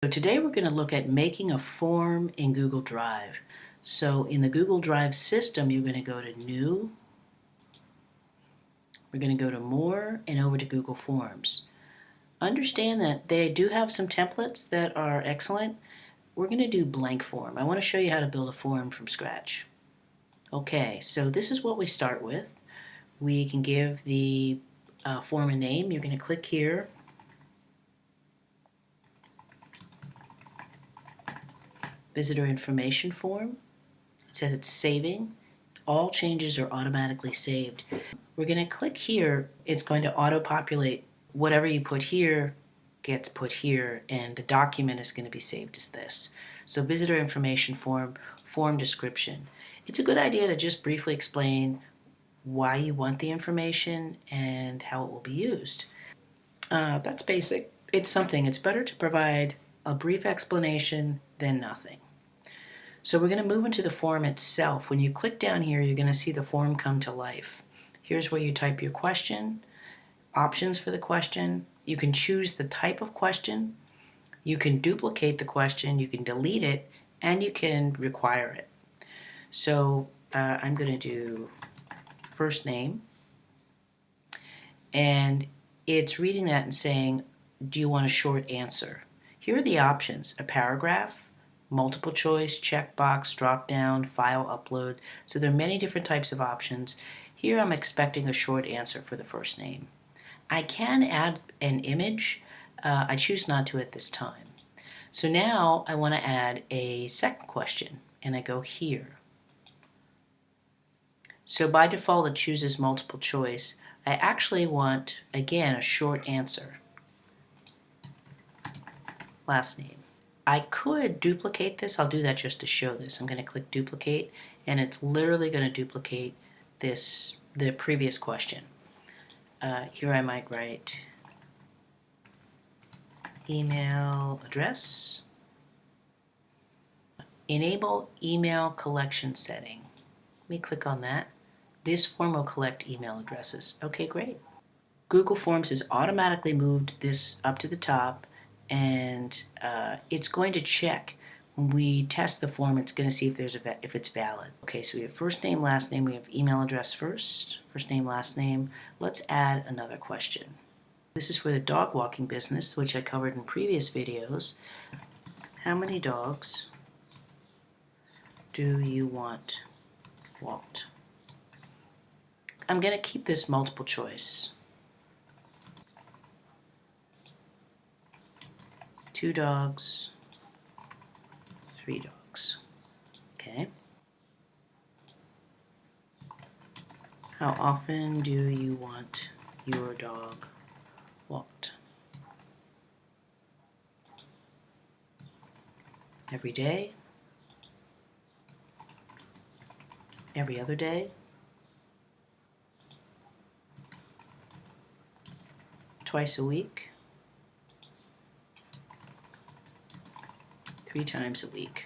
So today we're going to look at making a form in Google Drive. So in the Google Drive system, you're going to go to New, we're going to go to More, and over to Google Forms. Understand that they do have some templates that are excellent. We're going to do blank form. I want to show you how to build a form from scratch. Okay, so this is what we start with. We can give the form a name. You're going to click here. Visitor information form. It says it's saving. All changes are automatically saved. We're going to click here. It's going to auto-populate whatever you put here gets put here, and the document is going to be saved as this. So visitor information form, form description. It's a good idea to just briefly explain why you want the information and how it will be used. That's basic. It's something. It's better to provide a brief explanation than nothing. So we're going to move into the form itself. When you click down here, you're going to see the form come to life. Here's where you type your question, options for the question. You can choose the type of question. You can duplicate the question, you can delete it, and you can require it. So I'm going to do first name, and it's reading that and saying, do you want a short answer? Here are the options: a paragraph, multiple choice, checkbox, drop down, file upload. So there are many different types of options. Here I'm expecting a short answer for the first name. I can add an image. I choose not to at this time. So now I want to add a second question, and I go here. So by default it chooses multiple choice. I actually want, again, a short answer. Last name. I could duplicate this. I'll do that just to show this. I'm going to click duplicate, and it's literally going to duplicate the previous question. Here I might write email address. Enable email collection setting. Let me click on that. This form will collect email addresses. Okay, great. Google Forms has automatically moved this up to the top, and it's going to check. When we test the form, it's going to see if it's valid. Okay, so we have first name, last name. We have email address first name, last name. Let's add another question. This is for the dog walking business, which I covered in previous videos. How many dogs do you want walked? I'm going to keep this multiple choice. 2 dogs, 3 dogs. Okay. How often do you want your dog walked? Every day? Every other day? Twice a week? 3 times a week.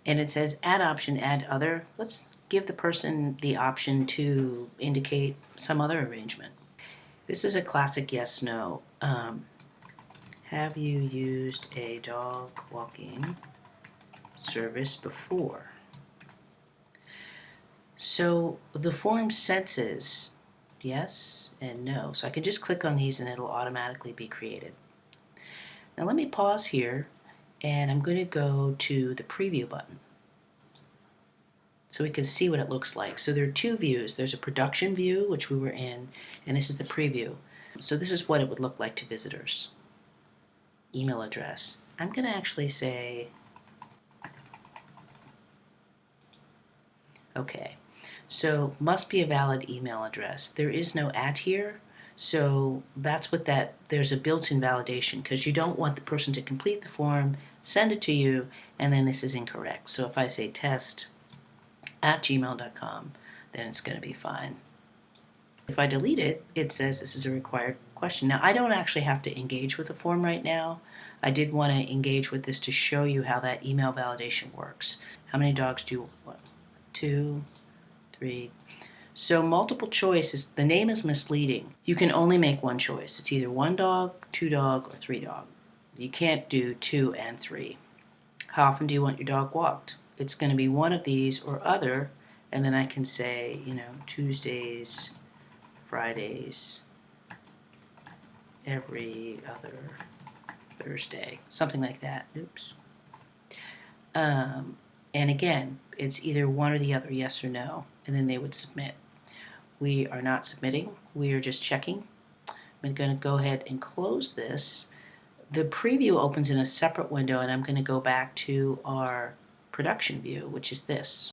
And it says add option, add other. Let's give the person the option to indicate some other arrangement. This is a classic yes, no. Have you used a dog walking service before? So the form senses yes and no. So I can just click on these and it'll automatically be created. Now let me pause here, and I'm going to go to the preview button so we can see what it looks like. So there are 2 views. There's a production view, which we were in, and this is the preview. So this is what it would look like to visitors. Email address. I'm going to actually say, okay, so must be a valid email address. There is no @ here, so that's what there's a built-in validation, because you don't want the person to complete the form, send it to you, and then this is incorrect. So if I say test@gmail.com, then it's going to be fine. If I delete it, it says this is a required question. Now I don't actually have to engage with the form right now. I did want to engage with this to show you how that email validation works. How many dogs do you want? 2, 3. So multiple choice the name is misleading. You can only make one choice. It's either 1 dog, 2 dog, or 3 dog. You can't do 2 and 3. How often do you want your dog walked? It's going to be one of these or other, and then I can say, Tuesdays, Fridays, every other Thursday, something like that. Oops. And again, it's either one or the other, yes or no, and then they would submit. We are not submitting, we are just checking. I'm going to go ahead and close this. The preview opens in a separate window, and I'm going to go back to our production view, which is this.